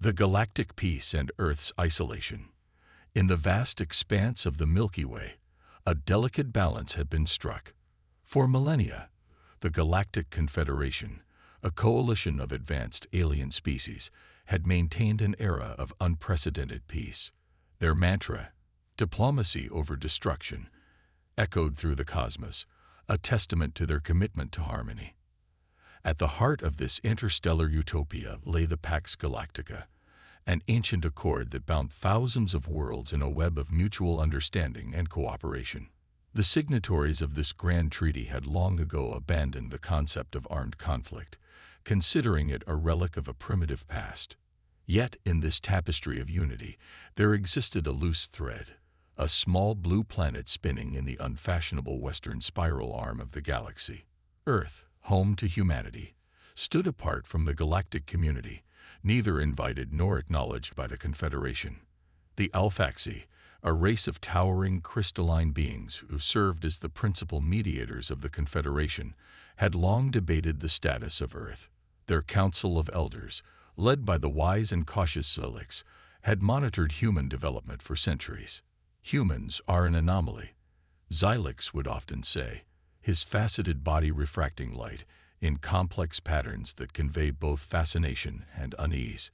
The galactic peace and Earth's isolation. In the vast expanse of the Milky Way, a delicate balance had been struck. For millennia, the Galactic Confederation, a coalition of advanced alien species, had maintained an era of unprecedented peace. Their mantra, diplomacy over destruction, echoed through the cosmos, a testament to their commitment to harmony. At the heart of this interstellar utopia lay the Pax Galactica, an ancient accord that bound thousands of worlds in a web of mutual understanding and cooperation. The signatories of this grand treaty had long ago abandoned the concept of armed conflict, considering it a relic of a primitive past. Yet, in this tapestry of unity, there existed a loose thread, a small blue planet spinning in the unfashionable western spiral arm of the galaxy. Earth, home to humanity, stood apart from the galactic community, neither invited nor acknowledged by the Confederation. The Alphaxi, a race of towering crystalline beings who served as the principal mediators of the Confederation, had long debated the status of Earth. Their council of elders, led by the wise and cautious Xylix, had monitored human development for centuries. Humans are an anomaly, Xylix would often say, his faceted body refracting light in complex patterns that convey both fascination and unease.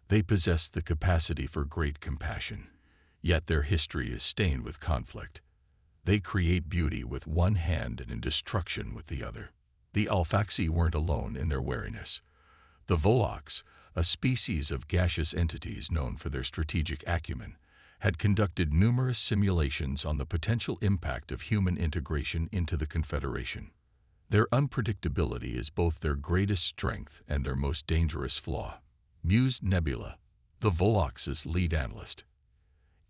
They possess the capacity for great compassion, yet their history is stained with conflict. They create beauty with one hand and destruction with the other. The Alphaxi weren't alone in their wariness. The Volok's, a species of gaseous entities known for their strategic acumen, had conducted numerous simulations on the potential impact of human integration into the Confederation. Their unpredictability is both their greatest strength and their most dangerous flaw. Mused Nebula, the Volok's lead analyst.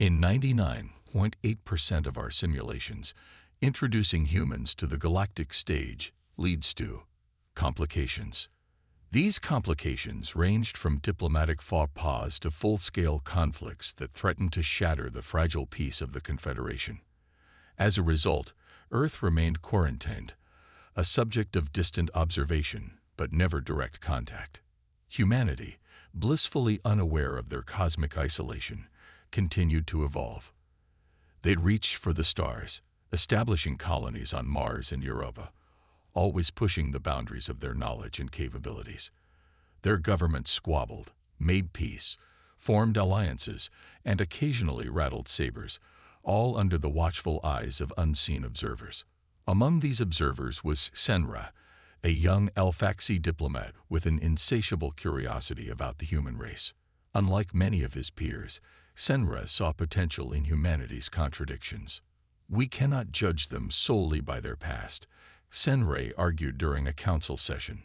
In 99.8% of our simulations, introducing humans to the galactic stage leads to complications. These complications ranged from diplomatic faux pas to full-scale conflicts that threatened to shatter the fragile peace of the Confederation. As a result, Earth remained quarantined, a subject of distant observation but never direct contact. Humanity, blissfully unaware of their cosmic isolation, continued to evolve. They'd reach for the stars, establishing colonies on Mars and Europa, always pushing the boundaries of their knowledge and capabilities. Their governments squabbled, made peace, formed alliances, and occasionally rattled sabers, all under the watchful eyes of unseen observers. Among these observers was Senra, a young Alphaxi diplomat with an insatiable curiosity about the human race. Unlike many of his peers, Senra saw potential in humanity's contradictions. We cannot judge them solely by their past, Senra argued during a council session.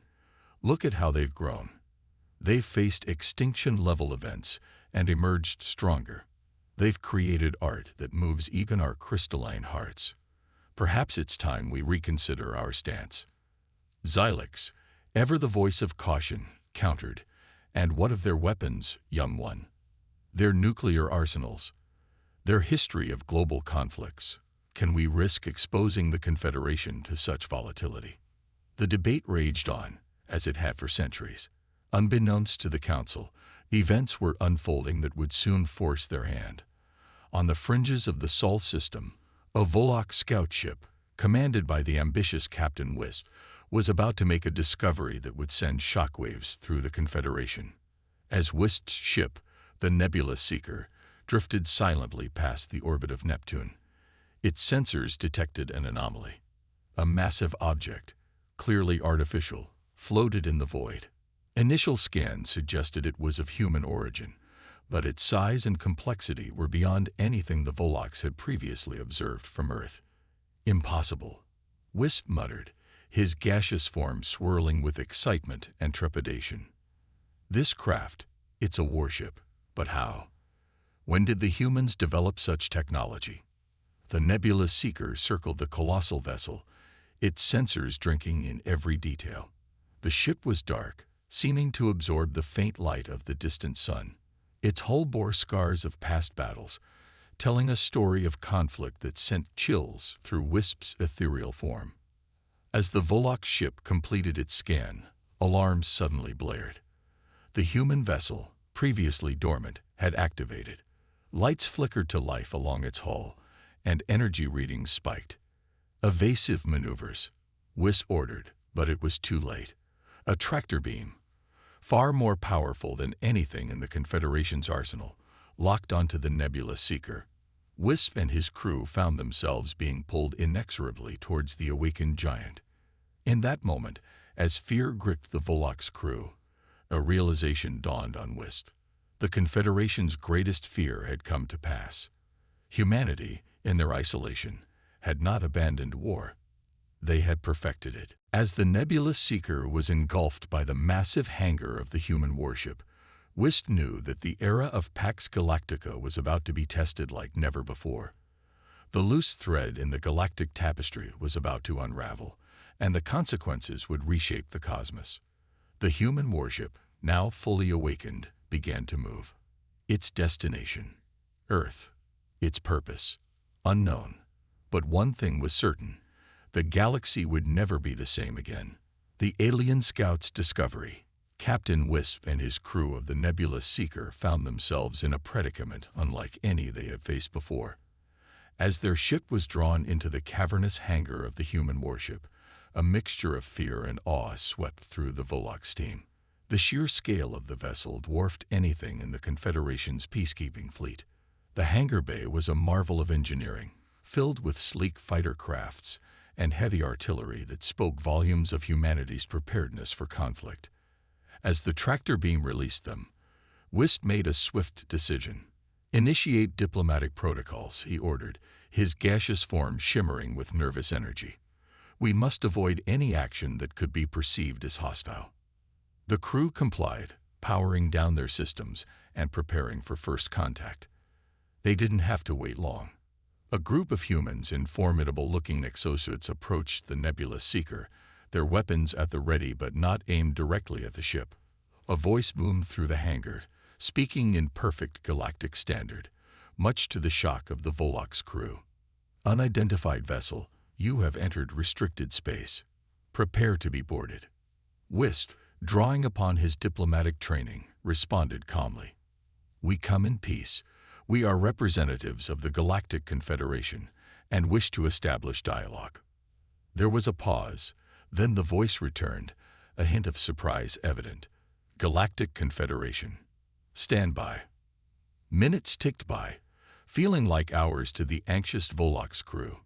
Look at how they've grown. They've faced extinction-level events and emerged stronger. They've created art that moves even our crystalline hearts. Perhaps it's time we reconsider our stance. Xylix, ever the voice of caution, countered. And what of their weapons, young one? Their nuclear arsenals? Their history of global conflicts? Can we risk exposing the Confederation to such volatility? The debate raged on, as it had for centuries. Unbeknownst to the Council, events were unfolding that would soon force their hand. On the fringes of the Sol system, a Volok scout ship, commanded by the ambitious Captain Wisp, was about to make a discovery that would send shockwaves through the Confederation. As Wisp's ship, the Nebula Seeker, drifted silently past the orbit of Neptune, its sensors detected an anomaly. A massive object, clearly artificial, floated in the void. Initial scans suggested it was of human origin, but its size and complexity were beyond anything the Volok's had previously observed from Earth. Impossible, Wisp muttered, his gaseous form swirling with excitement and trepidation. This craft, it's a warship, but how? When did the humans develop such technology? The Nebula Seeker circled the colossal vessel, its sensors drinking in every detail. The ship was dark, seeming to absorb the faint light of the distant sun. Its hull bore scars of past battles, telling a story of conflict that sent chills through Wisp's ethereal form. As the Volok ship completed its scan, alarms suddenly blared. The human vessel, previously dormant, had activated. Lights flickered to life along its hull, and energy readings spiked. Evasive maneuvers, Wisp ordered, but it was too late. A tractor beam, far more powerful than anything in the Confederation's arsenal, locked onto the Nebula Seeker. Wisp and his crew found themselves being pulled inexorably towards the awakened giant. In that moment, as fear gripped the Volok's crew, a realization dawned on Wisp. The Confederation's greatest fear had come to pass. Humanity, in their isolation, had not abandoned war. They had perfected it. As the Nebula Seeker was engulfed by the massive hangar of the human warship, Wisp knew that the era of Pax Galactica was about to be tested like never before. The loose thread in the galactic tapestry was about to unravel, and the consequences would reshape the cosmos. The human warship, now fully awakened, began to move. Its destination, Earth. Its purpose, unknown. But one thing was certain: the galaxy would never be the same again. The alien scout's discovery. Captain Wisp and his crew of the Nebula Seeker found themselves in a predicament unlike any they had faced before. As their ship was drawn into the cavernous hangar of the human warship, a mixture of fear and awe swept through the Volok's team. The sheer scale of the vessel dwarfed anything in the Confederation's peacekeeping fleet. The hangar bay was a marvel of engineering, filled with sleek fighter crafts and heavy artillery that spoke volumes of humanity's preparedness for conflict. As the tractor beam released them, Wisp made a swift decision. "Initiate diplomatic protocols," he ordered, his gaseous form shimmering with nervous energy. "We must avoid any action that could be perceived as hostile." The crew complied, powering down their systems and preparing for first contact. They didn't have to wait long. A group of humans in formidable-looking exosuits approached the Nebula Seeker, their weapons at the ready but not aimed directly at the ship. A voice boomed through the hangar, speaking in perfect galactic standard, much to the shock of the Volok's crew. "Unidentified vessel, you have entered restricted space. Prepare to be boarded." Wisp, drawing upon his diplomatic training, responded calmly. "We come in peace. We are representatives of the Galactic Confederation and wish to establish dialogue." There was a pause, then the voice returned, a hint of surprise evident. "Galactic Confederation. Stand by." Minutes ticked by, feeling like hours to the anxious Volok's crew.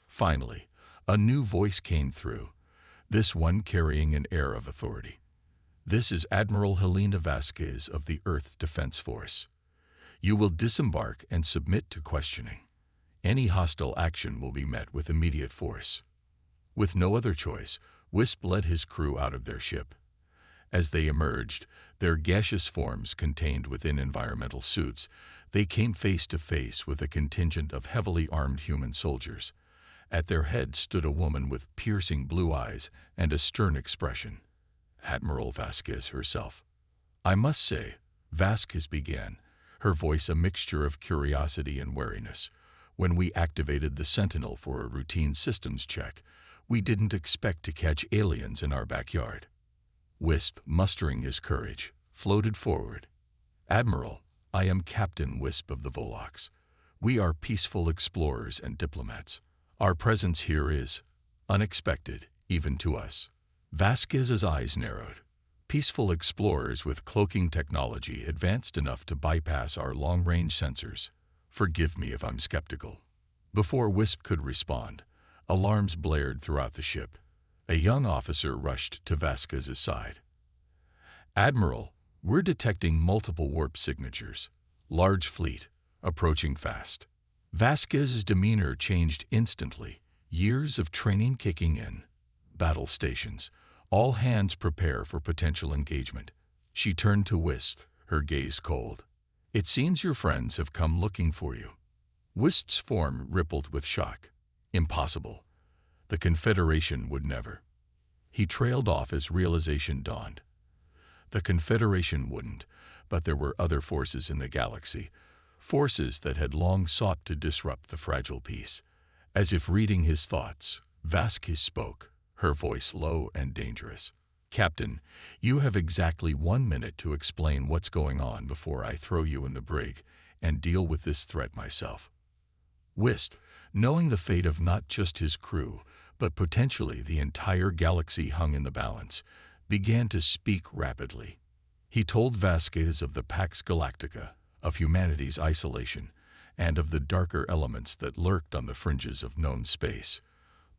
Finally, a new voice came through, this one carrying an air of authority. "This is Admiral Helena Vasquez of the Earth Defense Force. You will disembark and submit to questioning. Any hostile action will be met with immediate force." With no other choice, Wisp led his crew out of their ship. As they emerged, their gaseous forms contained within environmental suits, they came face to face with a contingent of heavily armed human soldiers. At their head stood a woman with piercing blue eyes and a stern expression. Admiral Vasquez herself. "I must say," Vasquez began, her voice a mixture of curiosity and wariness, "when we activated the Sentinel for a routine systems check, we didn't expect to catch aliens in our backyard." Wisp, mustering his courage, floated forward. "Admiral, I am Captain Wisp of the Volok's. We are peaceful explorers and diplomats. Our presence here is unexpected, even to us." Vasquez's eyes narrowed. "Peaceful explorers with cloaking technology advanced enough to bypass our long-range sensors. Forgive me if I'm skeptical." Before Wisp could respond, alarms blared throughout the ship. A young officer rushed to Vasquez's side. "Admiral, we're detecting multiple warp signatures. Large fleet, approaching fast." Vasquez's demeanor changed instantly, years of training kicking in. "Battle stations. All hands prepare for potential engagement." She turned to Wisp, her gaze cold. "It seems your friends have come looking for you." Wisp's form rippled with shock. Impossible. The Confederation would never. He trailed off as realization dawned. The Confederation wouldn't, but there were other forces in the galaxy, forces that had long sought to disrupt the fragile peace. As if reading his thoughts, Vasquez spoke, her voice low and dangerous. Captain, you have exactly 1 minute to explain what's going on before I throw you in the brig and deal with this threat myself. Wisp, knowing the fate of not just his crew, but potentially the entire galaxy hung in the balance, began to speak rapidly. He told Vasquez of the Pax Galactica, of humanity's isolation, and of the darker elements that lurked on the fringes of known space.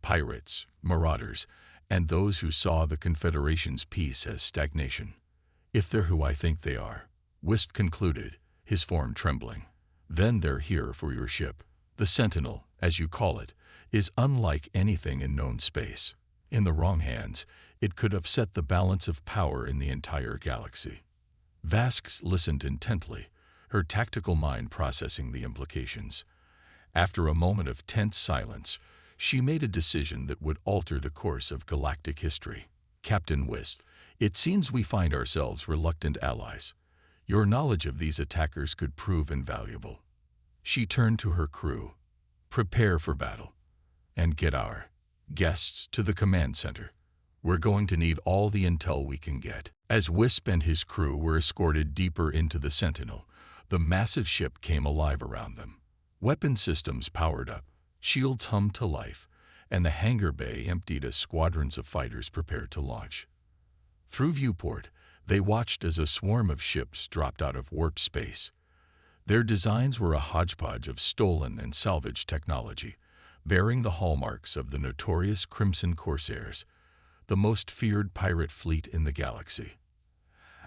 Pirates, marauders, and those who saw the Confederation's peace as stagnation. If they're who I think they are, Wisp concluded, his form trembling, then they're here for your ship. The Sentinel, as you call it, is unlike anything in known space. In the wrong hands, it could upset the balance of power in the entire galaxy. Vasquez listened intently, her tactical mind processing the implications. After a moment of tense silence, she made a decision that would alter the course of galactic history. Captain Wisp, it seems we find ourselves reluctant allies. Your knowledge of these attackers could prove invaluable. She turned to her crew. Prepare for battle. And get our guests to the command center. We're going to need all the intel we can get. As Wisp and his crew were escorted deeper into the Sentinel, the massive ship came alive around them. Weapon systems powered up, shields hummed to life, and the hangar bay emptied as squadrons of fighters prepared to launch. Through viewport, they watched as a swarm of ships dropped out of warp space. Their designs were a hodgepodge of stolen and salvaged technology, bearing the hallmarks of the notorious Crimson Corsairs, the most feared pirate fleet in the galaxy.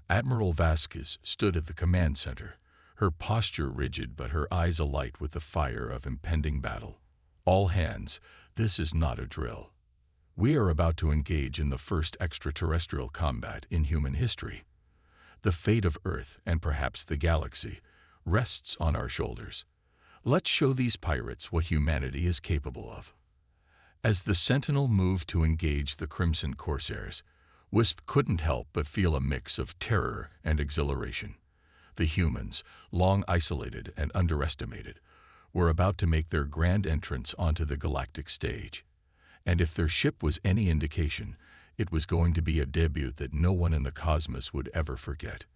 Admiral Vasquez stood at the command center, her posture rigid but her eyes alight with the fire of impending battle. All hands, this is not a drill. We are about to engage in the first extraterrestrial combat in human history. The fate of Earth, and perhaps the galaxy, rests on our shoulders. Let's show these pirates what humanity is capable of. As the Sentinel moved to engage the Crimson Corsairs, Wisp couldn't help but feel a mix of terror and exhilaration. The humans, long isolated and underestimated, were about to make their grand entrance onto the galactic stage. And if their ship was any indication, it was going to be a debut that no one in the cosmos would ever forget.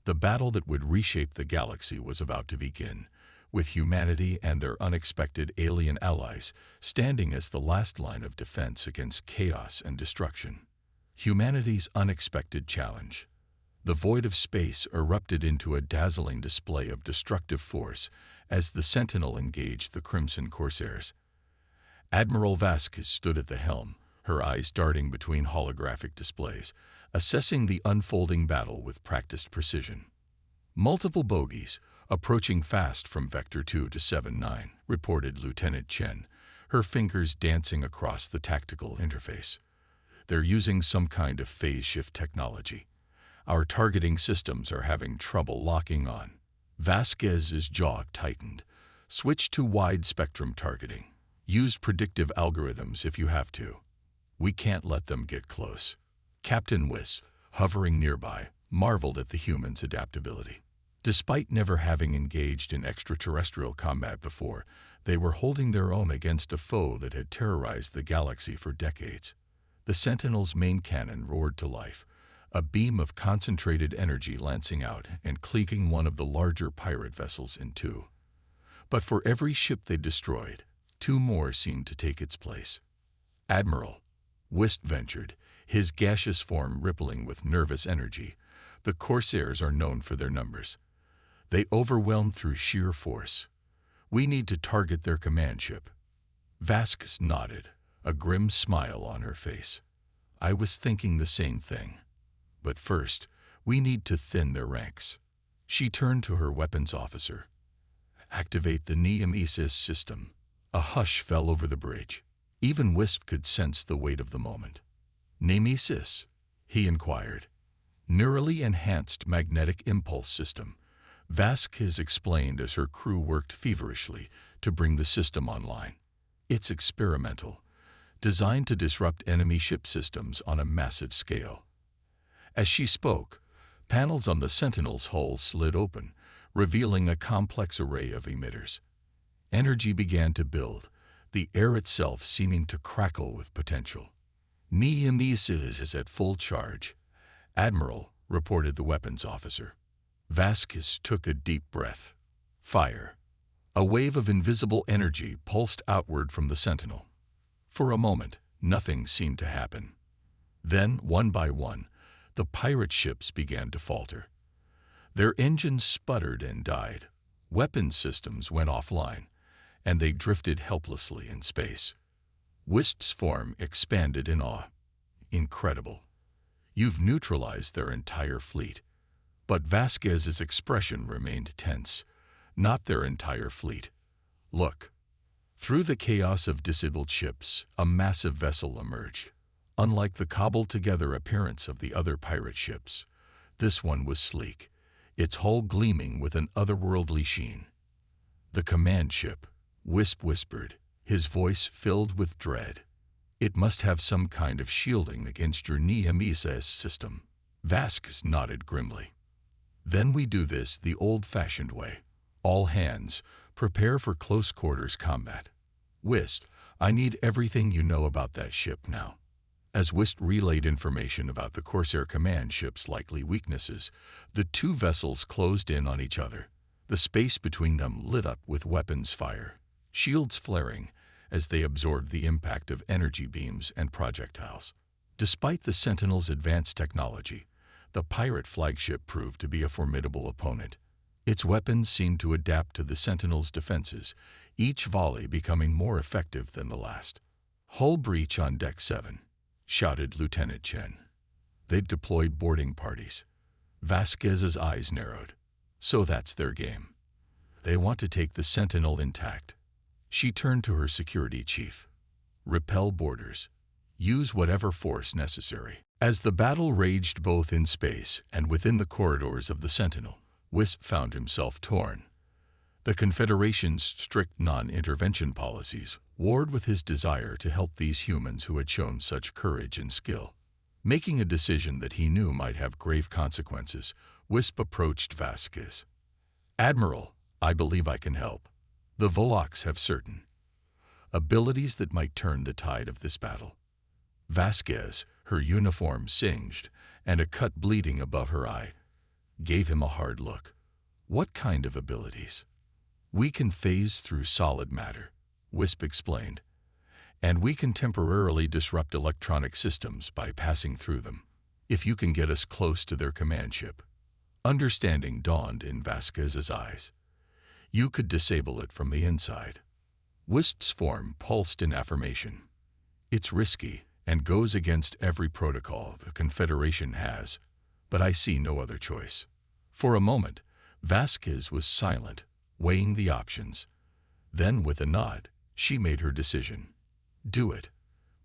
The battle that would reshape the galaxy was about to begin, with humanity and their unexpected alien allies standing as the last line of defense against chaos and destruction. Humanity's unexpected challenge. The void of space erupted into a dazzling display of destructive force as the Sentinel engaged the Crimson Corsairs. Admiral Vasquez stood at the helm, her eyes darting between holographic displays, assessing the unfolding battle with practiced precision. Multiple bogies, approaching fast from Vector 2 to 7-9, reported Lieutenant Chen, her fingers dancing across the tactical interface. They're using some kind of phase shift technology. Our targeting systems are having trouble locking on. Vasquez's jaw tightened. Switch to wide-spectrum targeting. Use predictive algorithms if you have to. We can't let them get close. Captain Wisp, hovering nearby, marveled at the humans' adaptability. Despite never having engaged in extraterrestrial combat before, they were holding their own against a foe that had terrorized the galaxy for decades. The Sentinel's main cannon roared to life, a beam of concentrated energy lancing out and cleaving one of the larger pirate vessels in two. But for every ship they destroyed, two more seemed to take its place. Admiral, Wisp ventured, his gaseous form rippling with nervous energy. The Corsairs are known for their numbers. They overwhelm through sheer force. We need to target their command ship. Vasquez nodded, a grim smile on her face. I was thinking the same thing. But first, we need to thin their ranks. She turned to her weapons officer. Activate the Nemesis system. A hush fell over the bridge. Even Wisp could sense the weight of the moment. Nemesis? He inquired. Neurally enhanced magnetic impulse system. Vasquez explained as her crew worked feverishly to bring the system online. It's experimental, designed to disrupt enemy ship systems on a massive scale. As she spoke, panels on the Sentinel's hull slid open, revealing a complex array of emitters. Energy began to build, the air itself seeming to crackle with potential. Nemesis is at full charge, Admiral, reported the weapons officer. Vasquez took a deep breath. Fire. A wave of invisible energy pulsed outward from the Sentinel. For a moment, nothing seemed to happen. Then, one by one, the pirate ships began to falter. Their engines sputtered and died. Weapon systems went offline, and they drifted helplessly in space. Wisp's form expanded in awe. Incredible. You've neutralized their entire fleet. But Vasquez's expression remained tense. Not their entire fleet. Look. Through the chaos of disabled ships, a massive vessel emerged. Unlike the cobbled-together appearance of the other pirate ships, this one was sleek, its hull gleaming with an otherworldly sheen. The command ship, Wisp whispered, his voice filled with dread. It must have some kind of shielding against your Nemesis system. Vasquez nodded grimly. Then we do this the old-fashioned way. All hands, prepare for close-quarters combat. Wisp, I need everything you know about that ship now. As Wisp relayed information about the Corsair command ship's likely weaknesses, the two vessels closed in on each other. The space between them lit up with weapons fire, shields flaring as they absorbed the impact of energy beams and projectiles. Despite the Sentinel's advanced technology, the pirate flagship proved to be a formidable opponent. Its weapons seemed to adapt to the Sentinel's defenses, each volley becoming more effective than the last. Hull breach on Deck 7, shouted Lieutenant Chen. They'd deployed boarding parties. Vasquez's eyes narrowed. So that's their game. They want to take the Sentinel intact. She turned to her security chief. Repel boarders. Use whatever force necessary. As the battle raged both in space and within the corridors of the Sentinel, Wisp found himself torn. The Confederation's strict non-intervention policies warred with his desire to help these humans who had shown such courage and skill. Making a decision that he knew might have grave consequences, Wisp approached Vasquez. Admiral, I believe I can help. The Volocks have certain abilities that might turn the tide of this battle. Vasquez, her uniform singed and a cut bleeding above her eye, gave him a hard look. What kind of abilities? We can phase through solid matter, Wisp explained, and we can temporarily disrupt electronic systems by passing through them, if you can get us close to their command ship. Understanding dawned in Vasquez's eyes. You could disable it from the inside. Wisp's form pulsed in affirmation. It's risky and goes against every protocol the Confederation has, but I see no other choice. For a moment, Vasquez was silent, weighing the options. Then, with a nod, she made her decision. Do it.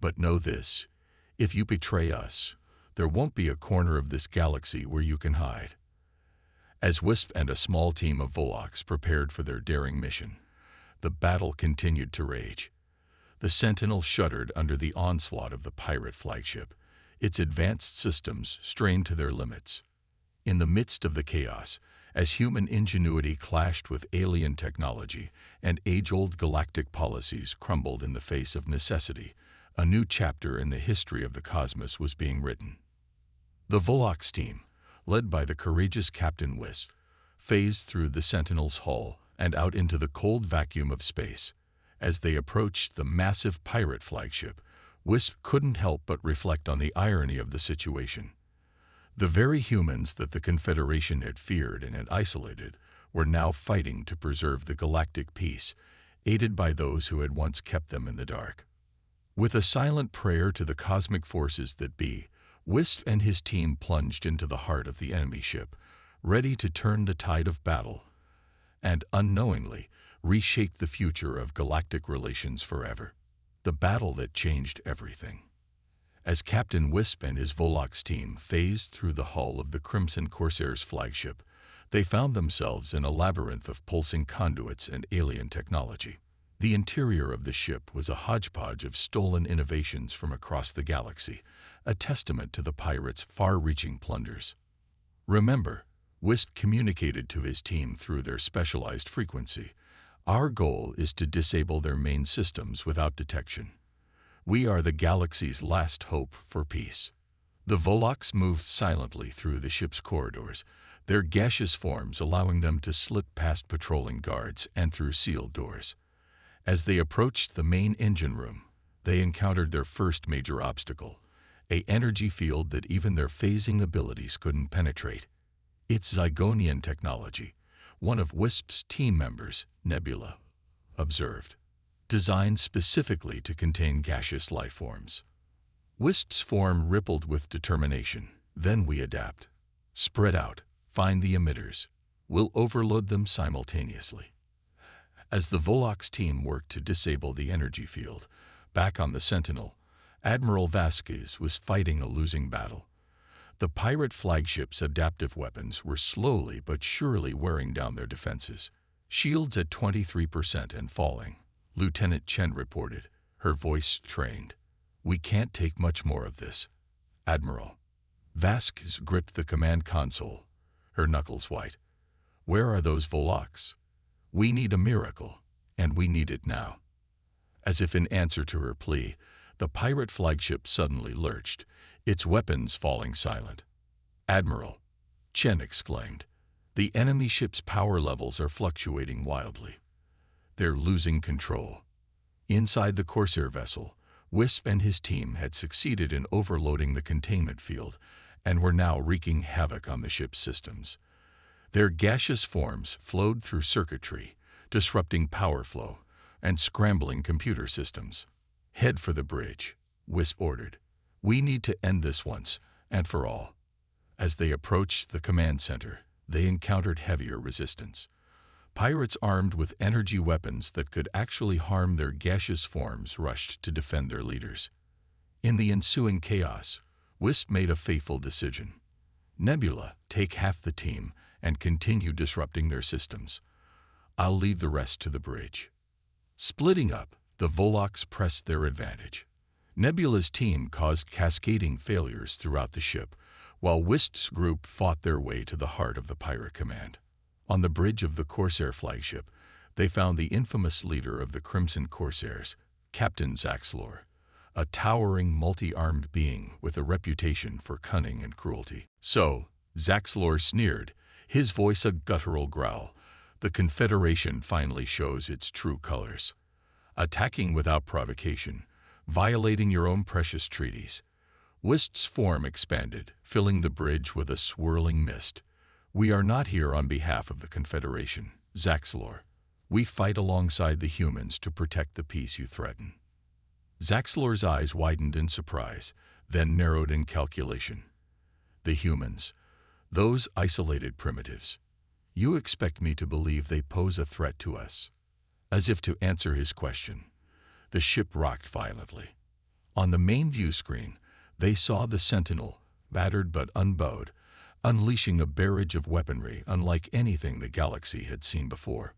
But know this, if you betray us, there won't be a corner of this galaxy where you can hide. As Wisp and a small team of Volocks prepared for their daring mission, the battle continued to rage. The Sentinel shuddered under the onslaught of the pirate flagship, its advanced systems strained to their limits. In the midst of the chaos, as human ingenuity clashed with alien technology and age-old galactic policies crumbled in the face of necessity, a new chapter in the history of the cosmos was being written. The Volocks team, led by the courageous Captain Wisp, phased through the Sentinel's hull and out into the cold vacuum of space. As they approached the massive pirate flagship, Wisp couldn't help but reflect on the irony of the situation. The very humans that the Confederation had feared and had isolated were now fighting to preserve the galactic peace, aided by those who had once kept them in the dark. With a silent prayer to the cosmic forces that be, Wisp and his team plunged into the heart of the enemy ship, ready to turn the tide of battle, and unknowingly reshape the future of galactic relations forever. The battle that changed everything. As Captain Wisp and his Volocks team phased through the hull of the Crimson Corsair's flagship, they found themselves in a labyrinth of pulsing conduits and alien technology. The interior of the ship was a hodgepodge of stolen innovations from across the galaxy, a testament to the pirates' far-reaching plunders. Remember, Wisp communicated to his team through their specialized frequency. Our goal is to disable their main systems without detection. We are the galaxy's last hope for peace. The Volok's moved silently through the ship's corridors, their gaseous forms allowing them to slip past patrolling guards and through sealed doors. As they approached the main engine room, they encountered their first major obstacle, an energy field that even their phasing abilities couldn't penetrate. It's Zygonian technology, one of Wisp's team members, Nebula, observed, designed specifically to contain gaseous life forms. Wisp's form rippled with determination. Then we adapt. Spread out, find the emitters. We'll overload them simultaneously. As the Volok's team worked to disable the energy field, back on the Sentinel, Admiral Vasquez was fighting a losing battle. The pirate flagship's adaptive weapons were slowly but surely wearing down their defenses. Shields at 23% and falling, Lieutenant Chen reported, her voice strained. We can't take much more of this, Admiral. Vasquez gripped the command console, her knuckles white. Where are those Volok's? We need a miracle, and we need it now. As if in answer to her plea, the pirate flagship suddenly lurched, its weapons falling silent. Admiral, Chen exclaimed, the enemy ship's power levels are fluctuating wildly. They're losing control. Inside the Corsair vessel, Wisp and his team had succeeded in overloading the containment field and were now wreaking havoc on the ship's systems. Their gaseous forms flowed through circuitry, disrupting power flow and scrambling computer systems. Head for the bridge, Wisp ordered. We need to end this once and for all. As they approached the command center, they encountered heavier resistance. Pirates armed with energy weapons that could actually harm their gaseous forms rushed to defend their leaders. In the ensuing chaos, Wisp made a fateful decision. Nebula, take half the team and continue disrupting their systems. I'll leave the rest to the bridge. Splitting up, the Volok's pressed their advantage. Nebula's team caused cascading failures throughout the ship, while Wisp's group fought their way to the heart of the pirate command. On the bridge of the Corsair flagship, they found the infamous leader of the Crimson Corsairs, Captain Zaxlor, a towering multi-armed being with a reputation for cunning and cruelty. So, Zaxlor sneered, his voice a guttural growl. The Confederation finally shows its true colors. Attacking without provocation, violating your own precious treaties. Wisp's form expanded, filling the bridge with a swirling mist. We are not here on behalf of the Confederation, Zaxlor. We fight alongside the humans to protect the peace you threaten. Zaxlor's eyes widened in surprise, then narrowed in calculation. The humans, those isolated primitives. You expect me to believe they pose a threat to us? As if to answer his question, the ship rocked violently. On the main view screen, they saw the Sentinel, battered but unbowed, unleashing a barrage of weaponry unlike anything the galaxy had seen before.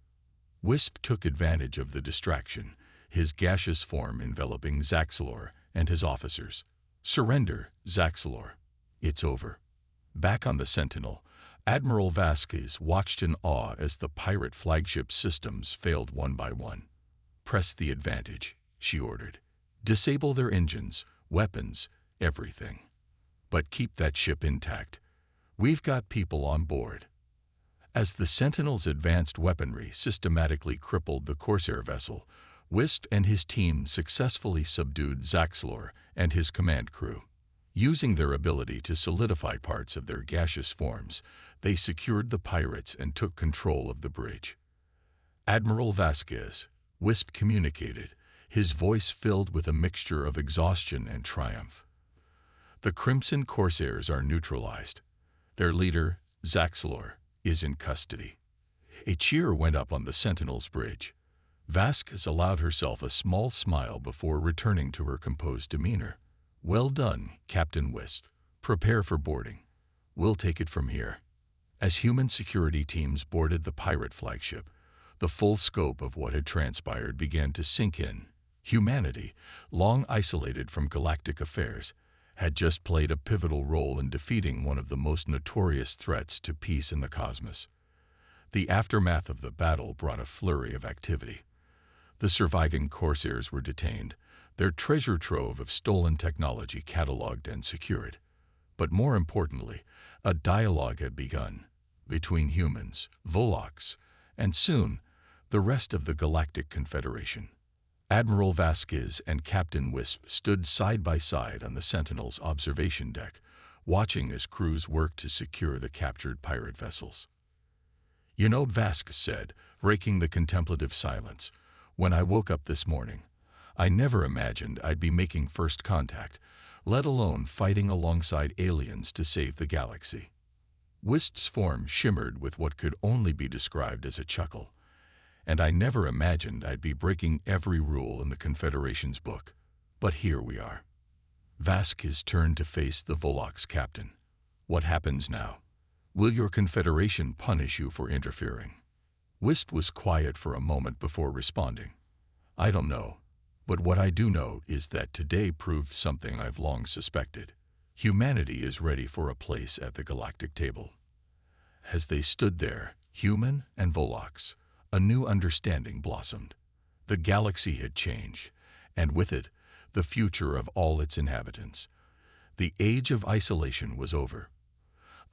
Wisp took advantage of the distraction, his gaseous form enveloping Zaxlor and his officers. Surrender, Zaxlor. It's over. Back on the Sentinel, Admiral Vasquez watched in awe as the pirate flagship systems failed one by one. Press the advantage, she ordered. Disable their engines, weapons, everything. But keep that ship intact. We've got people on board. As the Sentinel's advanced weaponry systematically crippled the Corsair vessel, Wisp and his team successfully subdued Zaxlor and his command crew. Using their ability to solidify parts of their gaseous forms, they secured the pirates and took control of the bridge. Admiral Vasquez, Wisp communicated, his voice filled with a mixture of exhaustion and triumph. The Crimson Corsairs are neutralized. Their leader, Zaxlor, is in custody. A cheer went up on the Sentinel's bridge. Vasquez allowed herself a small smile before returning to her composed demeanor. Well done, Captain Wisp. Prepare for boarding. We'll take it from here. As human security teams boarded the pirate flagship, the full scope of what had transpired began to sink in. Humanity, long isolated from galactic affairs, had just played a pivotal role in defeating one of the most notorious threats to peace in the cosmos. The aftermath of the battle brought a flurry of activity. The surviving Corsairs were detained, their treasure trove of stolen technology cataloged and secured. But more importantly, a dialogue had begun between humans, Volok's, and soon the rest of the Galactic Confederation. Admiral Vasquez and Captain Wisp stood side by side on the Sentinel's observation deck, watching as crews worked to secure the captured pirate vessels. "You know," Vasquez said, breaking the contemplative silence, "when I woke up this morning, I never imagined I'd be making first contact, let alone fighting alongside aliens to save the galaxy." Wisp's form shimmered with what could only be described as a chuckle. "And I never imagined I'd be breaking every rule in the Confederation's book. But here we are." Vasquez turned to face the Volok's captain. "What happens now? Will your Confederation punish you for interfering?" Wisp was quiet for a moment before responding. "I don't know. But what I do know is that today proved something I've long suspected. Humanity is ready for a place at the galactic table." As they stood there, human and Volok's, a new understanding blossomed. The galaxy had changed, and with it, the future of all its inhabitants. The age of isolation was over.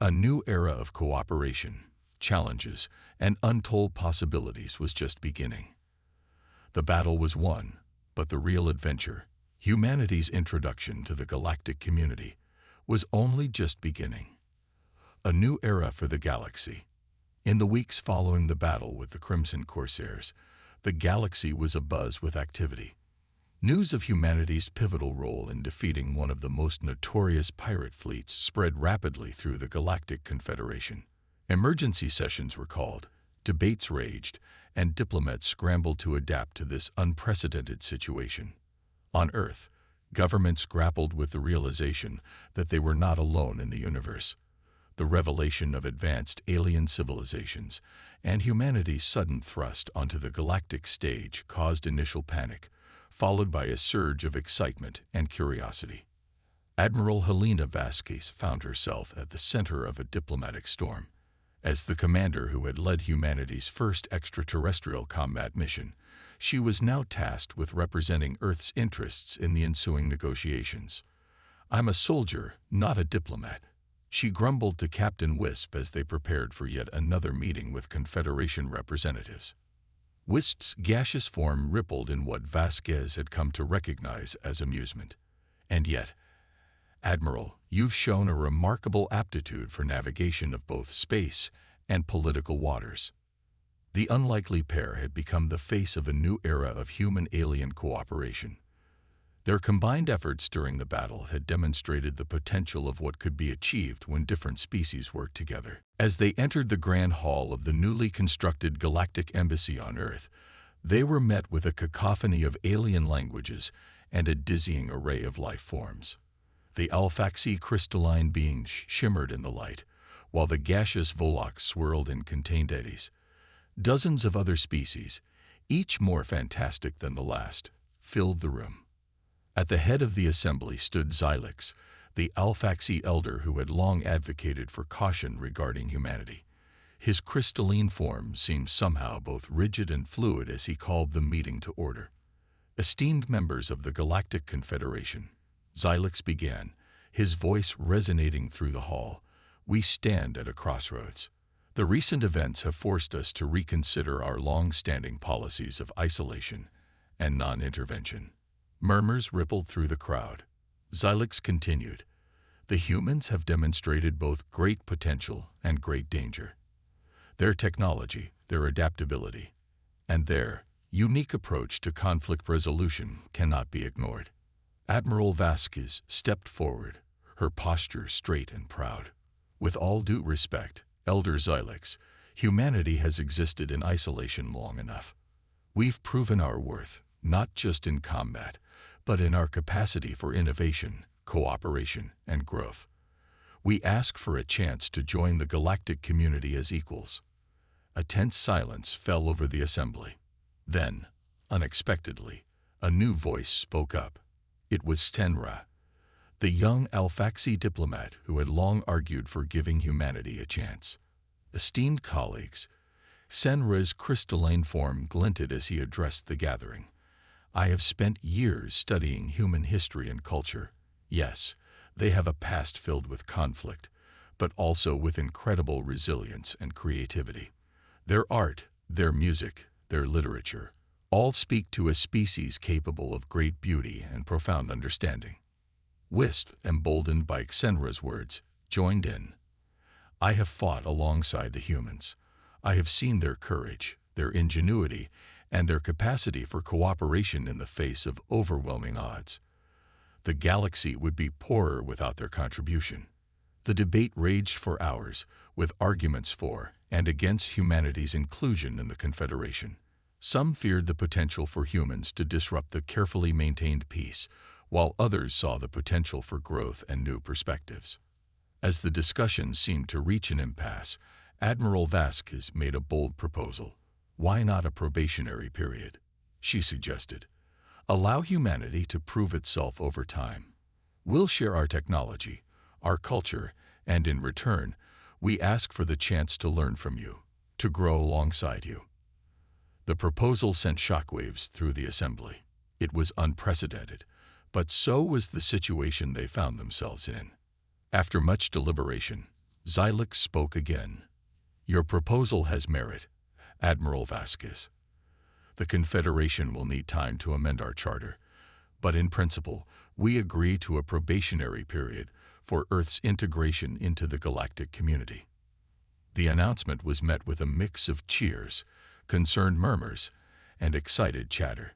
A new era of cooperation, challenges, and untold possibilities was just beginning. The battle was won, but the real adventure, humanity's introduction to the galactic community, was only just beginning. A new era for the galaxy. In the weeks following the battle with the Crimson Corsairs, the galaxy was abuzz with activity. News of humanity's pivotal role in defeating one of the most notorious pirate fleets spread rapidly through the Galactic Confederation. Emergency sessions were called, debates raged, and diplomats scrambled to adapt to this unprecedented situation. On Earth, governments grappled with the realization that they were not alone in the universe. The revelation of advanced alien civilizations and humanity's sudden thrust onto the galactic stage caused initial panic, followed by a surge of excitement and curiosity. Admiral Helena Vasquez found herself at the center of a diplomatic storm. As the commander who had led humanity's first extraterrestrial combat mission, she was now tasked with representing Earth's interests in the ensuing negotiations. "I'm a soldier, not a diplomat," she grumbled to Captain Wisp as they prepared for yet another meeting with Confederation representatives. Wisp's gaseous form rippled in what Vasquez had come to recognize as amusement. "And yet, Admiral, you've shown a remarkable aptitude for navigation of both space and political waters." The unlikely pair had become the face of a new era of human-alien cooperation. Their combined efforts during the battle had demonstrated the potential of what could be achieved when different species worked together. As they entered the grand hall of the newly constructed Galactic Embassy on Earth, they were met with a cacophony of alien languages and a dizzying array of life forms. The Alfaxi crystalline beings shimmered in the light, while the gaseous Volok swirled in contained eddies. Dozens of other species, each more fantastic than the last, filled the room. At the head of the assembly stood Xylix, the Alfaxi elder who had long advocated for caution regarding humanity. His crystalline form seemed somehow both rigid and fluid as he called the meeting to order. "Esteemed members of the Galactic Confederation," Xylix began, his voice resonating through the hall, "we stand at a crossroads. The recent events have forced us to reconsider our long-standing policies of isolation and non-intervention." Murmurs rippled through the crowd. Xylix continued, "The humans have demonstrated both great potential and great danger. Their technology, their adaptability, and their unique approach to conflict resolution cannot be ignored." Admiral Vasquez stepped forward, her posture straight and proud. "With all due respect, Elder Xylix, humanity has existed in isolation long enough. We've proven our worth, not just in combat, but in our capacity for innovation, cooperation, and growth. We ask for a chance to join the galactic community as equals." A tense silence fell over the assembly. Then, unexpectedly, a new voice spoke up. It was Stenra, the young Alfaxi diplomat who had long argued for giving humanity a chance. "Esteemed colleagues," Senra's crystalline form glinted as he addressed the gathering, I have spent years studying human history and culture. Yes, they have a past filled with conflict, but also with incredible resilience and creativity. Their art, their music, their literature, all speak to a species capable of great beauty and profound understanding. Wisp, emboldened by Xenra's words, joined in. I have fought alongside the humans. I have seen their courage, their ingenuity, and their capacity for cooperation in the face of overwhelming odds. The galaxy would be poorer without their contribution. The debate raged for hours, with arguments for and against humanity's inclusion in the Confederation. Some feared the potential for humans to disrupt the carefully maintained peace, while others saw the potential for growth and new perspectives. As the discussion seemed to reach an impasse, Admiral Vasquez made a bold proposal. Why not a probationary period? She suggested. Allow humanity to prove itself over time. We'll share our technology, our culture, and in return, we ask for the chance to learn from you, to grow alongside you. The proposal sent shockwaves through the assembly. It was unprecedented, but so was the situation they found themselves in. After much deliberation, Xylix spoke again. Your proposal has merit, Admiral Vasquez. The Confederation will need time to amend our charter, but in principle, we agree to a probationary period for Earth's integration into the galactic community. The announcement was met with a mix of cheers, concerned murmurs, and excited chatter.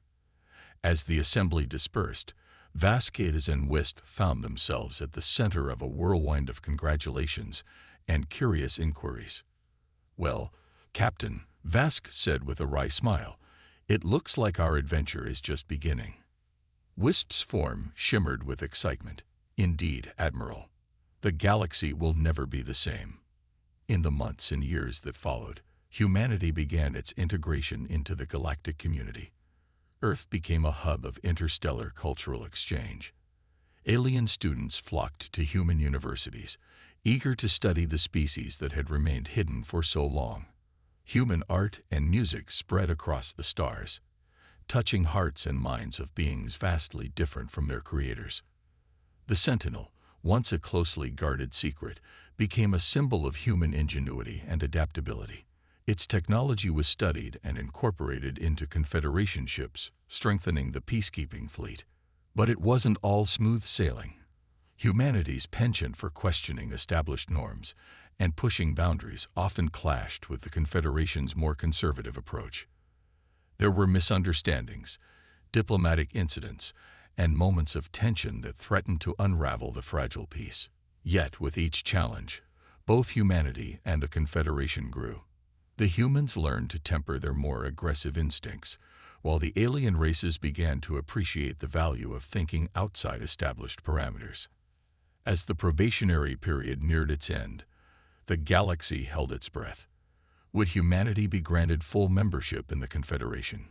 As the assembly dispersed, Vasquez and Wisp found themselves at the center of a whirlwind of congratulations and curious inquiries. Well, Captain, Vasquez said with a wry smile, it looks like our adventure is just beginning. Wisp's form shimmered with excitement. Indeed, Admiral. The galaxy will never be the same. In the months and years that followed, humanity began its integration into the galactic community. Earth became a hub of interstellar cultural exchange. Alien students flocked to human universities, eager to study the species that had remained hidden for so long. Human art and music spread across the stars, touching hearts and minds of beings vastly different from their creators. The Sentinel, once a closely guarded secret, became a symbol of human ingenuity and adaptability. Its technology was studied and incorporated into Confederation ships, strengthening the peacekeeping fleet. But it wasn't all smooth sailing. Humanity's penchant for questioning established norms and pushing boundaries often clashed with the Confederation's more conservative approach. There were misunderstandings, diplomatic incidents, and moments of tension that threatened to unravel the fragile peace. Yet, with each challenge, both humanity and the Confederation grew. The humans learned to temper their more aggressive instincts, while the alien races began to appreciate the value of thinking outside established parameters. As the probationary period neared its end, the galaxy held its breath. Would humanity be granted full membership in the Confederation?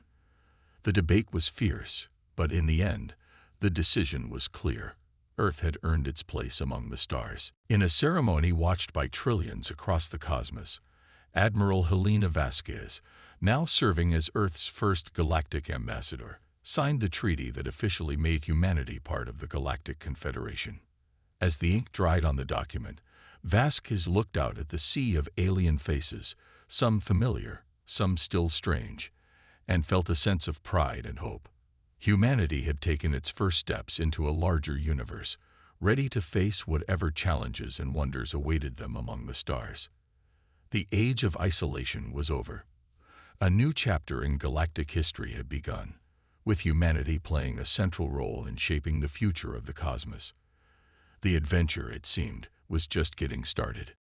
The debate was fierce, but in the end, the decision was clear. Earth had earned its place among the stars. In a ceremony watched by trillions across the cosmos, Admiral Helena Vasquez, now serving as Earth's first galactic ambassador, signed the treaty that officially made humanity part of the Galactic Confederation. As the ink dried on the document, Vasquez looked out at the sea of alien faces, some familiar, some still strange, and felt a sense of pride and hope. Humanity had taken its first steps into a larger universe, ready to face whatever challenges and wonders awaited them among the stars. The age of isolation was over. A new chapter in galactic history had begun, with humanity playing a central role in shaping the future of the cosmos. The adventure, it seemed, was just getting started.